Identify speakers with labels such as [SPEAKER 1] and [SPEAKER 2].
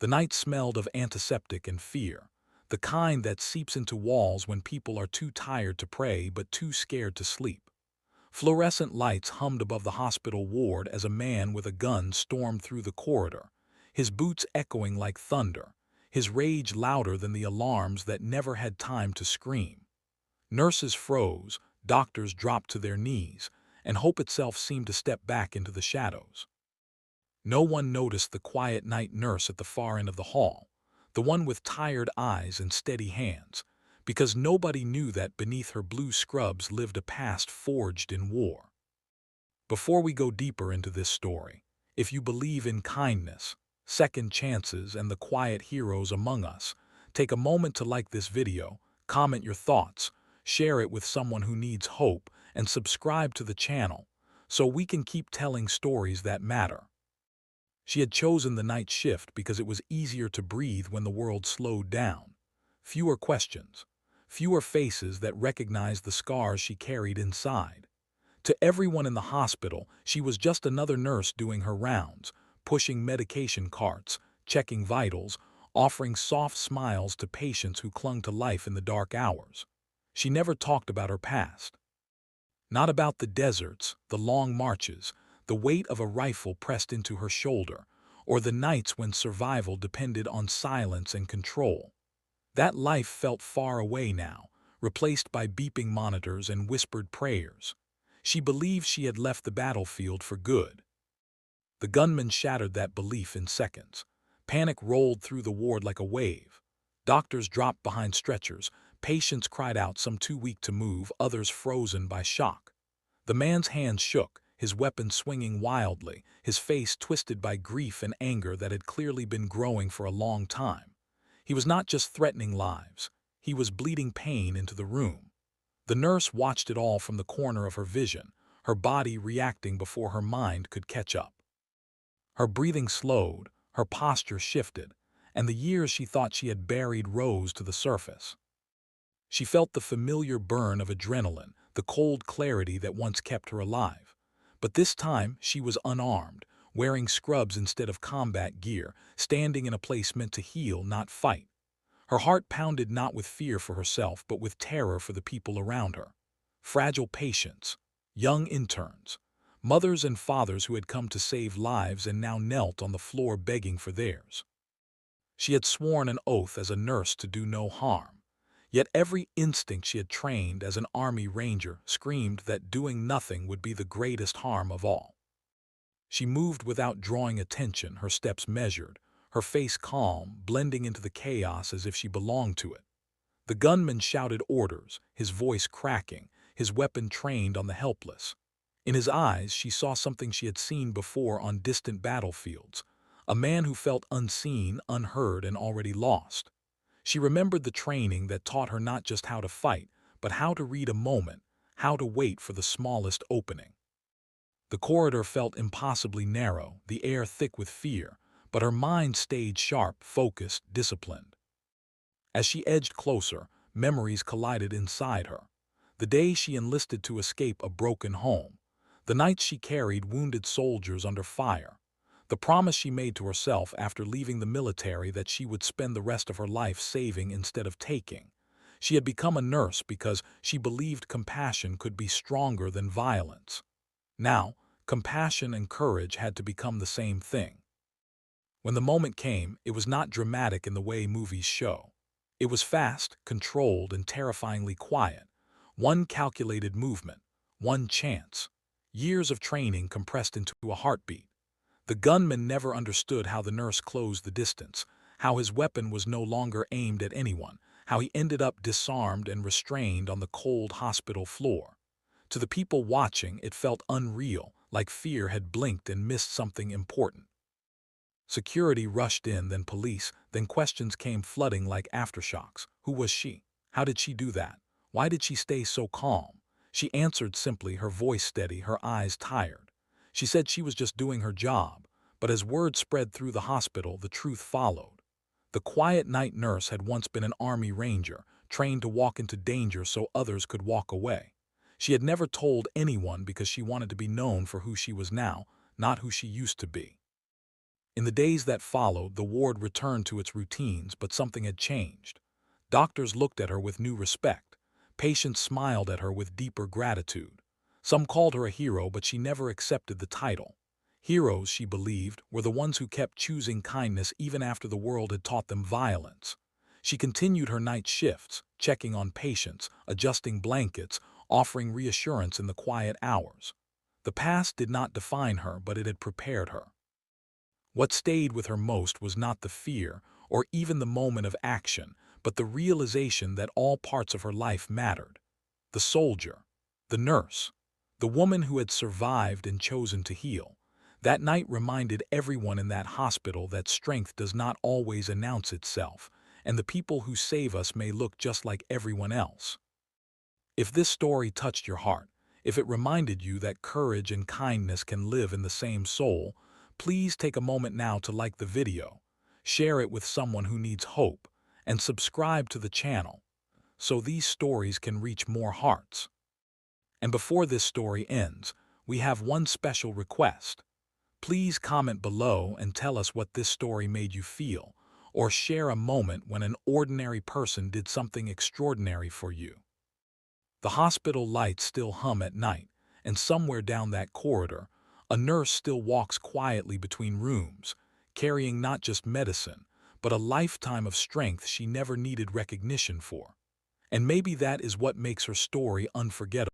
[SPEAKER 1] The night smelled of antiseptic and fear, the kind that seeps into walls when people are too tired to pray but too scared to sleep. Fluorescent lights hummed above the hospital ward as a man with a gun stormed through the corridor, his boots echoing like thunder, his rage louder than the alarms that never had time to scream. Nurses froze, doctors dropped to their knees, and hope itself seemed to step back into the shadows. No one noticed the quiet night nurse at the far end of the hall, the one with tired eyes and steady hands, because nobody knew that beneath her blue scrubs lived a past forged in war. Before we go deeper into this story, if you believe in kindness, second chances, and the quiet heroes among us, take a moment to like this video, comment your thoughts, share it with someone who needs hope, and subscribe to the channel so we can keep telling stories that matter. She had chosen the night shift because it was easier to breathe when the world slowed down. Fewer questions, fewer faces that recognized the scars she carried inside. To everyone in the hospital, she was just another nurse doing her rounds, pushing medication carts, checking vitals, offering soft smiles to patients who clung to life in the dark hours. She never talked about her past. Not about the deserts, the long marches, the weight of a rifle pressed into her shoulder, or the nights when survival depended on silence and control. That life felt far away now, replaced by beeping monitors and whispered prayers. She believed she had left the battlefield for good. The gunman shattered that belief in seconds. Panic rolled through the ward like a wave. Doctors dropped behind stretchers. Patients cried out, some too weak to move, others frozen by shock. The man's hands shook, his weapon swinging wildly, his face twisted by grief and anger that had clearly been growing for a long time. He was not just threatening lives. He was bleeding pain into the room. The nurse watched it all from the corner of her vision, her body reacting before her mind could catch up. Her breathing slowed, her posture shifted, and the years she thought she had buried rose to the surface. She felt the familiar burn of adrenaline, the cold clarity that once kept her alive. But this time she was unarmed, wearing scrubs instead of combat gear, standing in a place meant to heal, not fight. Her heart pounded not with fear for herself, but with terror for the people around her. Fragile patients, young interns, mothers and fathers who had come to save lives and now knelt on the floor begging for theirs. She had sworn an oath as a nurse to do no harm. Yet every instinct she had trained as an army ranger screamed that doing nothing would be the greatest harm of all. She moved without drawing attention, her steps measured, her face calm, blending into the chaos as if she belonged to it. The gunman shouted orders, his voice cracking, his weapon trained on the helpless. In his eyes, she saw something she had seen before on distant battlefields, a man who felt unseen, unheard, and already lost. She remembered the training that taught her not just how to fight, but how to read a moment, how to wait for the smallest opening. The corridor felt impossibly narrow, the air thick with fear, but her mind stayed sharp, focused, disciplined. As she edged closer, memories collided inside her. The day she enlisted to escape a broken home, the nights she carried wounded soldiers under fire, the promise she made to herself after leaving the military that she would spend the rest of her life saving instead of taking. She had become a nurse because she believed compassion could be stronger than violence. Now, compassion and courage had to become the same thing. When the moment came, it was not dramatic in the way movies show. It was fast, controlled, and terrifyingly quiet. One calculated movement, one chance. Years of training compressed into a heartbeat. The gunman never understood how the nurse closed the distance, how his weapon was no longer aimed at anyone, how he ended up disarmed and restrained on the cold hospital floor. To the people watching, it felt unreal, like fear had blinked and missed something important. Security rushed in, then police, then questions came flooding like aftershocks. Who was she? How did she do that? Why did she stay so calm? She answered simply, her voice steady, her eyes tired. She said she was just doing her job, but as word spread through the hospital, the truth followed. The quiet night nurse had once been an army ranger, trained to walk into danger so others could walk away. She had never told anyone because she wanted to be known for who she was now, not who she used to be. In the days that followed, the ward returned to its routines, but something had changed. Doctors looked at her with new respect. Patients smiled at her with deeper gratitude. Some called her a hero, but she never accepted the title. Heroes, she believed, were the ones who kept choosing kindness even after the world had taught them violence. She continued her night shifts, checking on patients, adjusting blankets, offering reassurance in the quiet hours. The past did not define her, but it had prepared her. What stayed with her most was not the fear or even the moment of action, but the realization that all parts of her life mattered. The soldier, the nurse, the woman who had survived and chosen to heal. That night reminded everyone in that hospital that strength does not always announce itself, and the people who save us may look just like everyone else. If this story touched your heart, if it reminded you that courage and kindness can live in the same soul, please take a moment now to like the video, share it with someone who needs hope, and subscribe to the channel so these stories can reach more hearts. And before this story ends, we have one special request. Please comment below and tell us what this story made you feel, or share a moment when an ordinary person did something extraordinary for you. The hospital lights still hum at night, and somewhere down that corridor, a nurse still walks quietly between rooms, carrying not just medicine, but a lifetime of strength she never needed recognition for. And maybe that is what makes her story unforgettable.